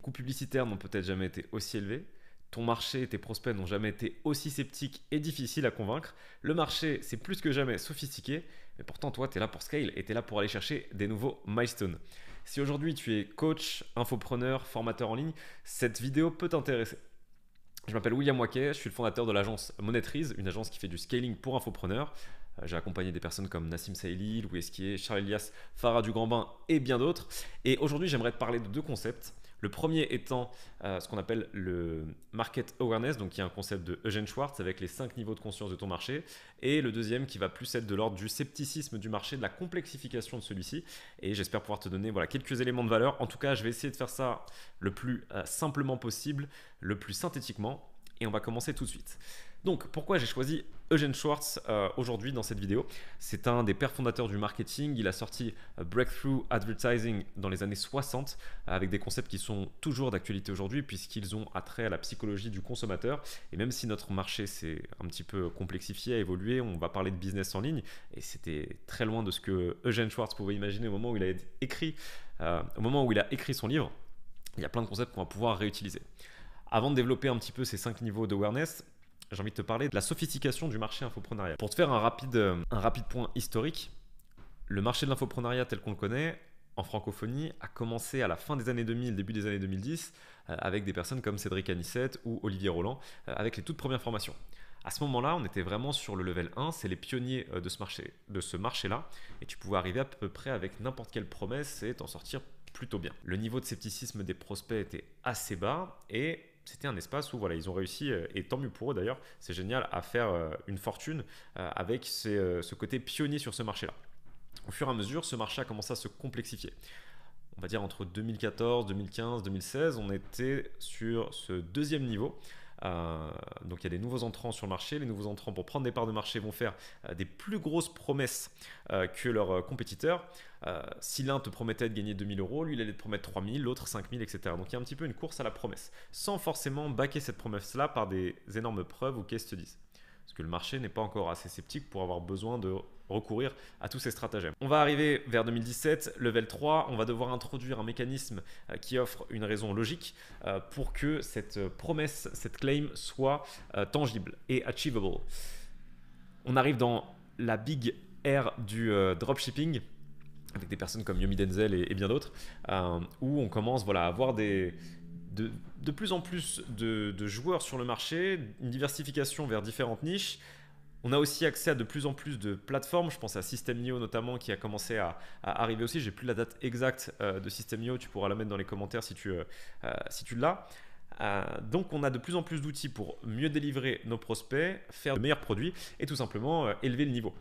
coûts publicitaires n'ont peut-être jamais été aussi élevés. Ton marché et tes prospects n'ont jamais été aussi sceptiques et difficiles à convaincre. Le marché, c'est plus que jamais sophistiqué. Mais pourtant, toi, tu es là pour scale et tu es là pour aller chercher des nouveaux milestones. Si aujourd'hui tu es coach, infopreneur, formateur en ligne, cette vidéo peut t'intéresser. Je m'appelle William Waquet, je suis le fondateur de l'agence Monetrize, une agence qui fait du scaling pour infopreneurs. J'ai accompagné des personnes comme Nassim Saïli, Louis Esquier, Charles Elias, Farah Dugrandbain et bien d'autres. Et aujourd'hui, j'aimerais te parler de deux concepts. Le premier étant ce qu'on appelle le market awareness, donc qui est un concept de Eugene Schwartz avec les 5 niveaux de conscience de ton marché. Et le deuxième qui va plus être de l'ordre du scepticisme du marché, de la complexification de celui-ci. Et j'espère pouvoir te donner quelques éléments de valeur. En tout cas, je vais essayer de faire ça le plus simplement possible, le plus synthétiquement. Et on va commencer tout de suite. Donc, pourquoi j'ai choisi Eugene Schwartz aujourd'hui dans cette vidéo? C'est un des pères fondateurs du marketing. Il a sorti Breakthrough Advertising dans les années 60 avec des concepts qui sont toujours d'actualité aujourd'hui puisqu'ils ont attrait à la psychologie du consommateur. Et même si notre marché s'est un petit peu complexifié, a évolué, on va parler de business en ligne. Et c'était très loin de ce que Eugene Schwartz pouvait imaginer au moment où il a écrit son livre. Il y a plein de concepts qu'on va pouvoir réutiliser. Avant de développer un petit peu ces 5 niveaux d'awareness, j'ai envie de te parler de la sophistication du marché infoprenariat. Pour te faire un rapide point historique, le marché de l'infoprenariat tel qu'on le connaît, en francophonie, a commencé à la fin des années 2000, début des années 2010, avec des personnes comme Cédric Anissette ou Olivier Roland, avec les toutes premières formations. À ce moment-là, on était vraiment sur le level 1, c'est les pionniers de ce marché-là, et tu pouvais arriver à peu près avec n'importe quelle promesse et t'en sortir plutôt bien. Le niveau de scepticisme des prospects était assez bas et c'était un espace où ils ont réussi, et tant mieux pour eux d'ailleurs, c'est génial, à faire une fortune avec ce côté pionnier sur ce marché-là. Au fur et à mesure, ce marché a commencé à se complexifier. On va dire entre 2014, 2015, 2016, on était sur ce deuxième niveau. Donc il y a des nouveaux entrants sur le marché. Les nouveaux entrants, pour prendre des parts de marché, vont faire des plus grosses promesses que leurs compétiteurs. Si l'un te promettait de gagner 2000 euros, lui il allait te promettre 3000, l'autre 5000, etc. Donc il y a un petit peu une course à la promesse, sans forcément backer cette promesse-là par des énormes preuves ou case studies. Parce que le marché n'est pas encore assez sceptique pour avoir besoin de recourir à tous ces stratagèmes. On va arriver vers 2017, level 3, on va devoir introduire un mécanisme qui offre une raison logique pour que cette promesse, cette claim soit tangible et achievable. On arrive dans la big ère du dropshipping avec des personnes comme Yomi Denzel et bien d'autres, où on commence à avoir de plus en plus de joueurs sur le marché, une diversification vers différentes niches. On a aussi accès à de plus en plus de plateformes. Je pense à System.io notamment qui a commencé à arriver aussi. J'ai plus la date exacte de System.io. Tu pourras la mettre dans les commentaires si tu l'as. Donc on a de plus en plus d'outils pour mieux délivrer nos prospects, faire de meilleurs produits et tout simplement élever le niveau.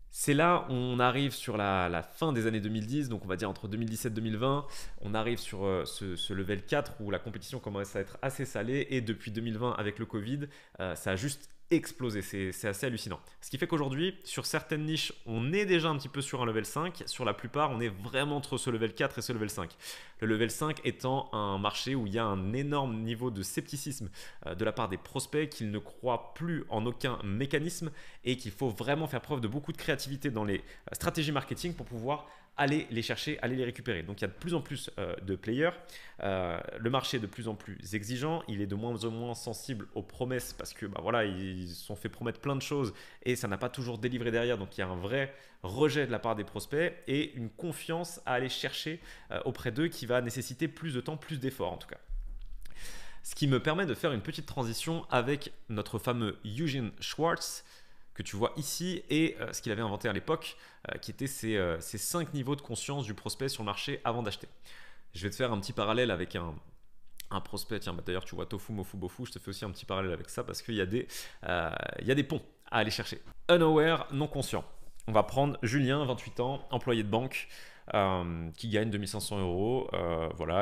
C'est là où on arrive sur la fin des années 2010, donc on va dire entre 2017 et 2020, on arrive sur ce level 4 où la compétition commence à être assez salée et depuis 2020 avec le Covid, ça a juste explosé, c'est assez hallucinant. Ce qui fait qu'aujourd'hui, sur certaines niches, on est déjà un petit peu sur un level 5, sur la plupart, on est vraiment entre ce level 4 et ce level 5. Le level 5 étant un marché où il y a un énorme niveau de scepticisme de la part des prospects, qu'ils ne croient plus en aucun mécanisme et qu'il faut vraiment faire preuve de beaucoup de créativité dans les stratégies marketing pour pouvoir aller les chercher, aller les récupérer. Donc il y a de plus en plus de players, le marché est de plus en plus exigeant, il est de moins en moins sensible aux promesses parce que ils se sont fait promettre plein de choses et ça n'a pas toujours délivré derrière, donc il y a un vrai rejet de la part des prospects et une confiance à aller chercher auprès d'eux qui va nécessiter plus de temps, plus d'efforts en tout cas. Ce qui me permet de faire une petite transition avec notre fameux Eugene Schwartz, que tu vois ici, et ce qu'il avait inventé à l'époque, qui étaient ces 5 niveaux de conscience du prospect sur le marché avant d'acheter. Je vais te faire un petit parallèle avec un prospect. Tiens, d'ailleurs, tu vois Tofu, Mofu, Bofu, je te fais aussi un petit parallèle avec ça parce qu'il y a des ponts à aller chercher. Unaware, non conscient. On va prendre Julien, 28 ans, employé de banque, qui gagne 2500 euros.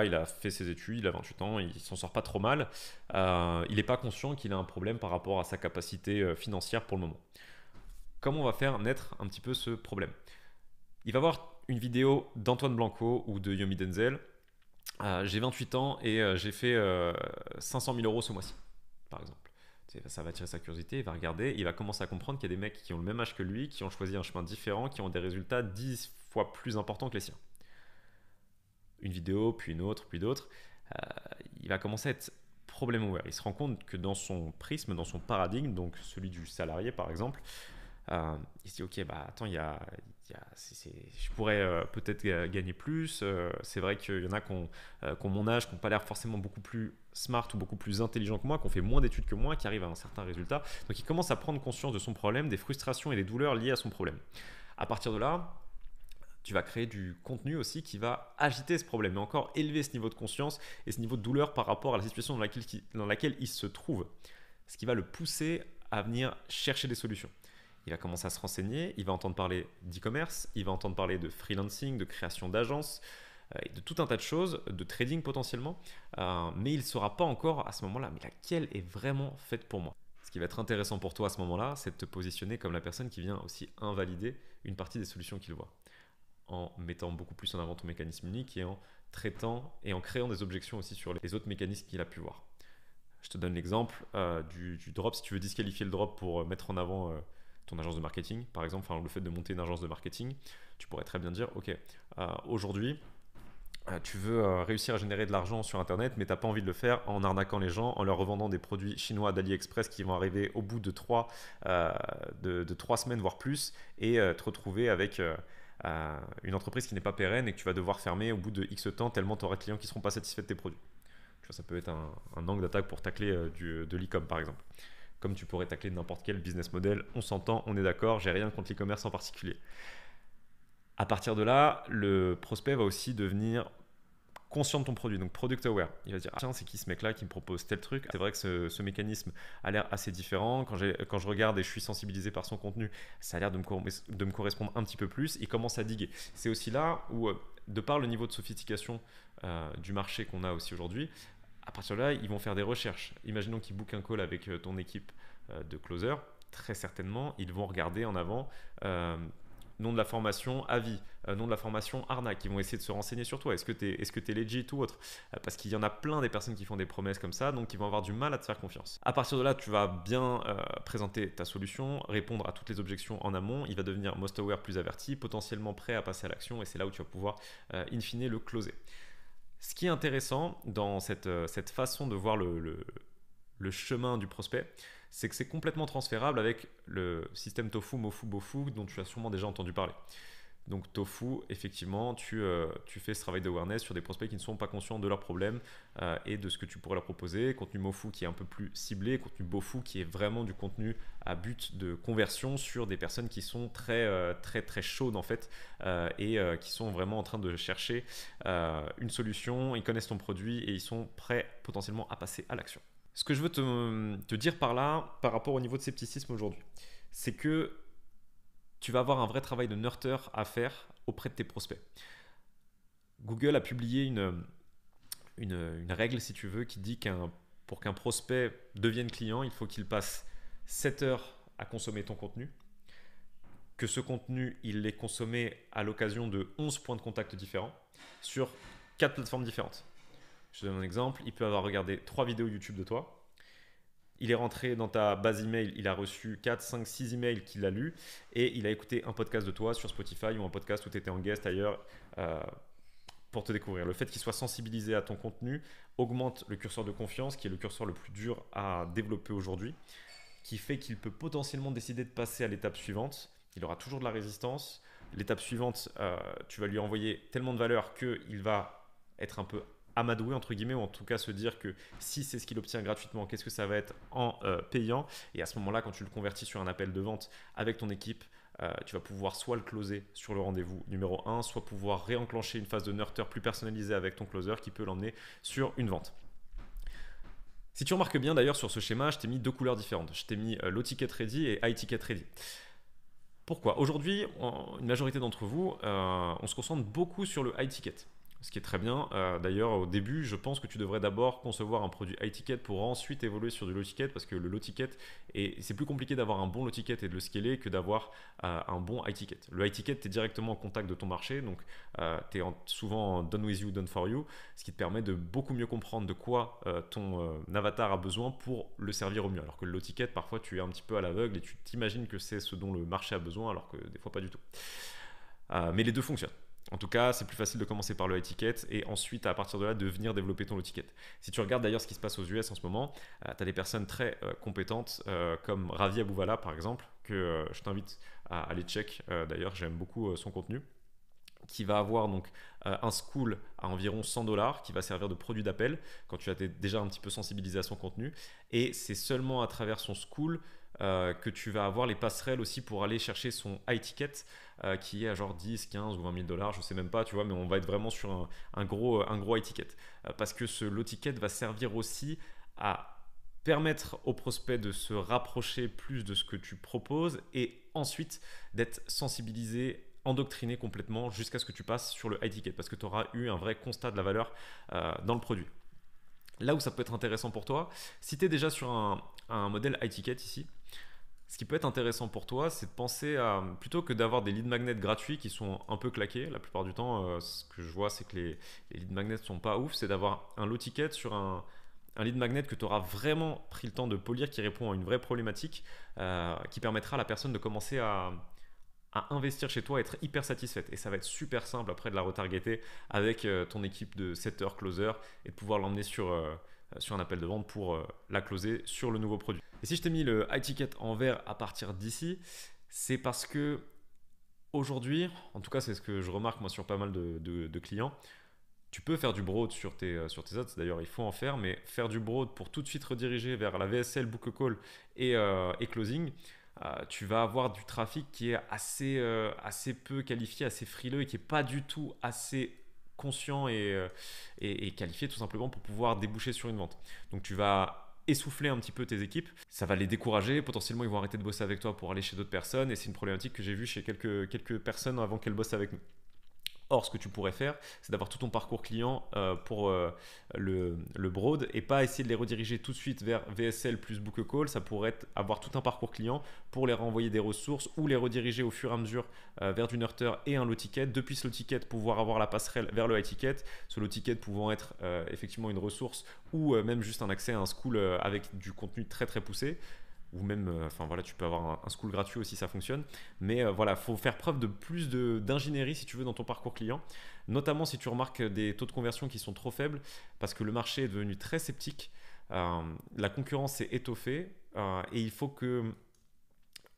Il a fait ses études, il a 28 ans, il s'en sort pas trop mal. Il n'est pas conscient qu'il a un problème par rapport à sa capacité financière pour le moment. Comment on va faire naître un petit peu ce problème? Il va voir une vidéo d'Antoine Blanco ou de Yomi Denzel. J'ai 28 ans et j'ai fait 500 000 euros ce mois-ci, par exemple. Ça va attirer sa curiosité, il va regarder, il va commencer à comprendre qu'il y a des mecs qui ont le même âge que lui, qui ont choisi un chemin différent, qui ont des résultats 10 fois plus importants que les siens. Une vidéo, puis une autre, puis d'autres. il va commencer à être problem aware. Il se rend compte que dans son prisme, dans son paradigme, donc celui du salarié par exemple, il se dit ok, bah attends, je pourrais peut-être gagner plus. C'est vrai qu'il y en a qui ont mon âge, qui n'ont pas l'air forcément beaucoup plus smart ou beaucoup plus intelligents que moi, qui ont fait moins d'études que moi, qui arrivent à un certain résultat. Donc il commence à prendre conscience de son problème, des frustrations et des douleurs liées à son problème. À partir de là, tu vas créer du contenu aussi qui va agiter ce problème, mais encore élever ce niveau de conscience et ce niveau de douleur par rapport à la situation dans laquelle il se trouve. Ce qui va le pousser à venir chercher des solutions. Il va commencer à se renseigner, il va entendre parler d'e-commerce, il va entendre parler de freelancing, de création d'agences, de tout un tas de choses, de trading potentiellement, mais il ne saura pas encore à ce moment-là, mais laquelle est vraiment faite pour moi. Ce qui va être intéressant pour toi à ce moment-là, c'est de te positionner comme la personne qui vient aussi invalider une partie des solutions qu'il voit, en mettant beaucoup plus en avant ton mécanisme unique et en traitant et en créant des objections aussi sur les autres mécanismes qu'il a pu voir. Je te donne l'exemple du drop. Si tu veux disqualifier le drop pour mettre en avant ton agence de marketing, par exemple, le fait de monter une agence de marketing, tu pourrais très bien dire, ok, aujourd'hui, tu veux réussir à générer de l'argent sur Internet, mais tu n'as pas envie de le faire en arnaquant les gens, en leur revendant des produits chinois d'AliExpress qui vont arriver au bout de 3 semaines, voire plus, et te retrouver avec une entreprise qui n'est pas pérenne et que tu vas devoir fermer au bout de X temps tellement tu auras de clients qui ne seront pas satisfaits de tes produits. Tu vois, ça peut être un angle d'attaque pour tacler de l'e-com par exemple. Comme tu pourrais tacler n'importe quel business model, on s'entend, on est d'accord, j'ai rien contre l'e-commerce en particulier. À partir de là, le prospect va aussi devenir conscient de ton produit, donc product aware. Il va se dire, ah, tiens, c'est qui ce mec-là qui me propose tel truc? C'est vrai que ce mécanisme a l'air assez différent. Quand je regarde et je suis sensibilisé par son contenu, ça a l'air de me correspondre un petit peu plus. Il commence à diguer. C'est aussi là où, de par le niveau de sophistication du marché qu'on a aussi aujourd'hui, à partir de là, ils vont faire des recherches. Imaginons qu'ils bookent un call avec ton équipe de closer. Très certainement, ils vont regarder en avant nom de la formation avis, nom de la formation arnaque. Ils vont essayer de se renseigner sur toi. Est-ce que tu es legit ou autre? Parce qu'il y en a plein des personnes qui font des promesses comme ça, donc ils vont avoir du mal à te faire confiance. À partir de là, tu vas bien présenter ta solution, répondre à toutes les objections en amont. Il va devenir most aware, plus averti, potentiellement prêt à passer à l'action, et c'est là où tu vas pouvoir in fine le closer. Ce qui est intéressant dans cette façon de voir le chemin du prospect, c'est que c'est complètement transférable avec le système Tofu, Mofu, Bofu dont tu as sûrement déjà entendu parler. Donc Tofu, effectivement, tu fais ce travail d'awareness sur des prospects qui ne sont pas conscients de leurs problèmes et de ce que tu pourrais leur proposer. Contenu Mofu qui est un peu plus ciblé, contenu Bofu qui est vraiment du contenu à but de conversion sur des personnes qui sont très chaudes en fait et qui sont vraiment en train de chercher une solution. Ils connaissent ton produit et ils sont prêts potentiellement à passer à l'action. Ce que je veux te dire par là, par rapport au niveau de scepticisme aujourd'hui, c'est que tu vas avoir un vrai travail de nurture à faire auprès de tes prospects. Google a publié une règle, si tu veux, qui dit pour qu'un prospect devienne client, il faut qu'il passe 7 heures à consommer ton contenu, que ce contenu, il l'ait consommé à l'occasion de 11 points de contact différents sur 4 plateformes différentes. Je te donne un exemple, il peut avoir regardé 3 vidéos YouTube de toi. Il est rentré dans ta base email, il a reçu 4, 5, 6 emails qu'il a lus et il a écouté un podcast de toi sur Spotify ou un podcast où tu étais en guest ailleurs pour te découvrir. Le fait qu'il soit sensibilisé à ton contenu augmente le curseur de confiance, qui est le curseur le plus dur à développer aujourd'hui, qui fait qu'il peut potentiellement décider de passer à l'étape suivante. Il aura toujours de la résistance. L'étape suivante, tu vas lui envoyer tellement de valeur qu'il va être un peu amadoué entre guillemets, ou en tout cas se dire que si c'est ce qu'il obtient gratuitement, qu'est-ce que ça va être en payant. Et à ce moment-là, quand tu le convertis sur un appel de vente avec ton équipe, tu vas pouvoir soit le closer sur le rendez-vous numéro 1, soit pouvoir réenclencher une phase de nurture plus personnalisée avec ton closer qui peut l'emmener sur une vente. Si tu remarques bien d'ailleurs sur ce schéma, je t'ai mis 2 couleurs différentes. Je t'ai mis low ticket ready et high ticket ready. Pourquoi? Aujourd'hui, une majorité d'entre vous, on se concentre beaucoup sur le high ticket. Ce qui est très bien. D'ailleurs, au début, je pense que tu devrais d'abord concevoir un produit high ticket pour ensuite évoluer sur du low ticket, parce que le low ticket, c'est plus compliqué d'avoir un bon low ticket et de le scaler que d'avoir un bon high ticket. Le high ticket, tu es directement en contact de ton marché, donc tu es souvent done with you, done for you, ce qui te permet de beaucoup mieux comprendre de quoi ton avatar a besoin pour le servir au mieux. Alors que le low ticket, parfois, tu es un petit peu à l'aveugle et tu t'imagines que c'est ce dont le marché a besoin, alors que des fois, pas du tout. Mais les deux fonctionnent. En tout cas, c'est plus facile de commencer par le high ticket et ensuite, à partir de là, de venir développer ton low ticket. Si tu regardes d'ailleurs ce qui se passe aux US en ce moment, tu as des personnes très compétentes comme Ravi Abouvala par exemple, que je t'invite à aller check. D'ailleurs, j'aime beaucoup son contenu, qui va avoir donc un school à environ 100 dollars qui va servir de produit d'appel quand tu as déjà un petit peu sensibilisé à son contenu. Et c'est seulement à travers son school que tu vas avoir les passerelles aussi pour aller chercher son high ticket qui est à genre 10, 15 ou 20 000 dollars, je sais même pas, tu vois, mais on va être vraiment sur un gros high ticket. Parce que ce low ticket va servir aussi à permettre aux prospects de se rapprocher plus de ce que tu proposes et ensuite d'être sensibilisé, endoctriné complètement jusqu'à ce que tu passes sur le high ticket parce que tu auras eu un vrai constat de la valeur dans le produit. Là où ça peut être intéressant pour toi, si tu es déjà sur un modèle high ticket ici, ce qui peut être intéressant pour toi, c'est de penser à, plutôt que d'avoir des lead magnets gratuits qui sont un peu claqués, la plupart du temps, ce que je vois, c'est que les lead magnets ne sont pas ouf, c'est d'avoir un low ticket sur un lead magnet que tu auras vraiment pris le temps de polir, qui répond à une vraie problématique, qui permettra à la personne de commencer à investir chez toi, être hyper satisfaite. Et ça va être super simple après de la retargeter avec ton équipe de setter, closer et de pouvoir l'emmener sur un appel de vente pour la closer sur le nouveau produit. Et si je t'ai mis le high ticket en vert à partir d'ici, c'est parce que aujourd'hui, en tout cas c'est ce que je remarque moi sur pas mal de clients, tu peux faire du broad sur tes ads, d'ailleurs il faut en faire, mais faire du broad pour tout de suite rediriger vers la VSL, book a call et closing, tu vas avoir du trafic qui est assez peu qualifié, assez frileux et qui n'est pas du tout assez conscient et qualifié tout simplement pour pouvoir déboucher sur une vente. Donc tu vas essouffler un petit peu tes équipes, ça va les décourager, potentiellement ils vont arrêter de bosser avec toi pour aller chez d'autres personnes et c'est une problématique que j'ai vue chez quelques personnes avant qu'elles bossent avec nous. Or, ce que tu pourrais faire, c'est d'avoir tout ton parcours client pour le broad et pas essayer de les rediriger tout de suite vers VSL plus book a call. Ça pourrait être avoir tout un parcours client pour les renvoyer des ressources ou les rediriger au fur et à mesure vers du nurture et un low ticket. Depuis ce low ticket, pouvoir avoir la passerelle vers le high ticket. Ce low ticket pouvant être effectivement une ressource ou même juste un accès à un school avec du contenu très très poussé. Ou même, enfin voilà, tu peux avoir un school gratuit aussi, ça fonctionne. Mais voilà, faut faire preuve de plus d'ingénierie si tu veux dans ton parcours client, notamment si tu remarques des taux de conversion qui sont trop faibles, parce que le marché est devenu très sceptique, la concurrence s'est étoffée, et il faut que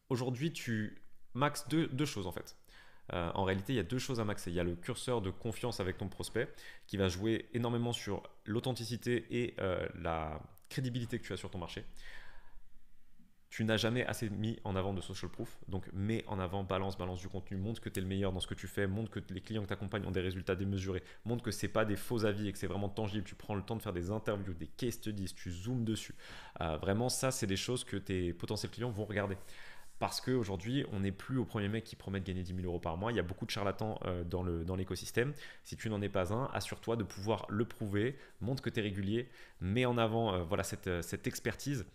aujourd'hui tu maxes deux choses en fait. En réalité, il y a deux choses à maxer. Il y a le curseur de confiance avec ton prospect qui va jouer énormément sur l'authenticité et la crédibilité que tu as sur ton marché. Tu n'as jamais assez mis en avant de social proof, donc mets en avant, balance du contenu, montre que tu es le meilleur dans ce que tu fais, montre que les clients que tu accompagnes ont des résultats démesurés, montre que ce n'est pas des faux avis et que c'est vraiment tangible, tu prends le temps de faire des interviews, des case studies, tu zoomes dessus. Vraiment, ça, c'est des choses que tes potentiels clients vont regarder. Parce qu'aujourd'hui, on n'est plus au premier mec qui promet de gagner 10 000 euros par mois. Il y a beaucoup de charlatans dans l'écosystème. Si tu n'en es pas un, assure-toi de pouvoir le prouver, montre que tu es régulier, mets en avant voilà, cette expertise.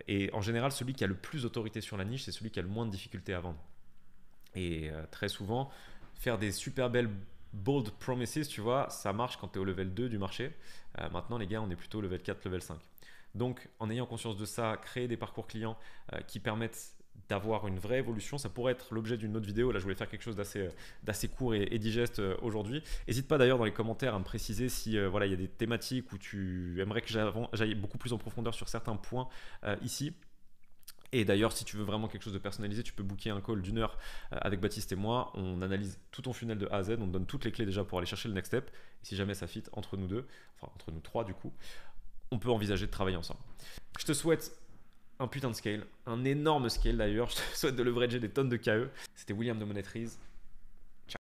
Et en général, celui qui a le plus d'autorité sur la niche, c'est celui qui a le moins de difficultés à vendre. Et très souvent, faire des super belles bold promises, tu vois, ça marche quand tu es au level 2 du marché. Maintenant, les gars, on est plutôt au level 4, level 5. Donc, en ayant conscience de ça, créer des parcours clients qui permettent d'avoir une vraie évolution. Ça pourrait être l'objet d'une autre vidéo. Là, je voulais faire quelque chose d'assez court et digeste aujourd'hui. N'hésite pas d'ailleurs dans les commentaires à me préciser si voilà, il y a des thématiques où tu aimerais que j'aille beaucoup plus en profondeur sur certains points ici. Et d'ailleurs, si tu veux vraiment quelque chose de personnalisé, tu peux booker un call d'1 heure avec Baptiste et moi. On analyse tout ton funnel de A à Z. On te donne toutes les clés déjà pour aller chercher le next step. Et si jamais ça fit entre nous deux, enfin entre nous trois du coup, on peut envisager de travailler ensemble. Je te souhaite un putain de scale, un énorme scale d'ailleurs. Je te souhaite de leverager des tonnes de KE. C'était William de Monetrize.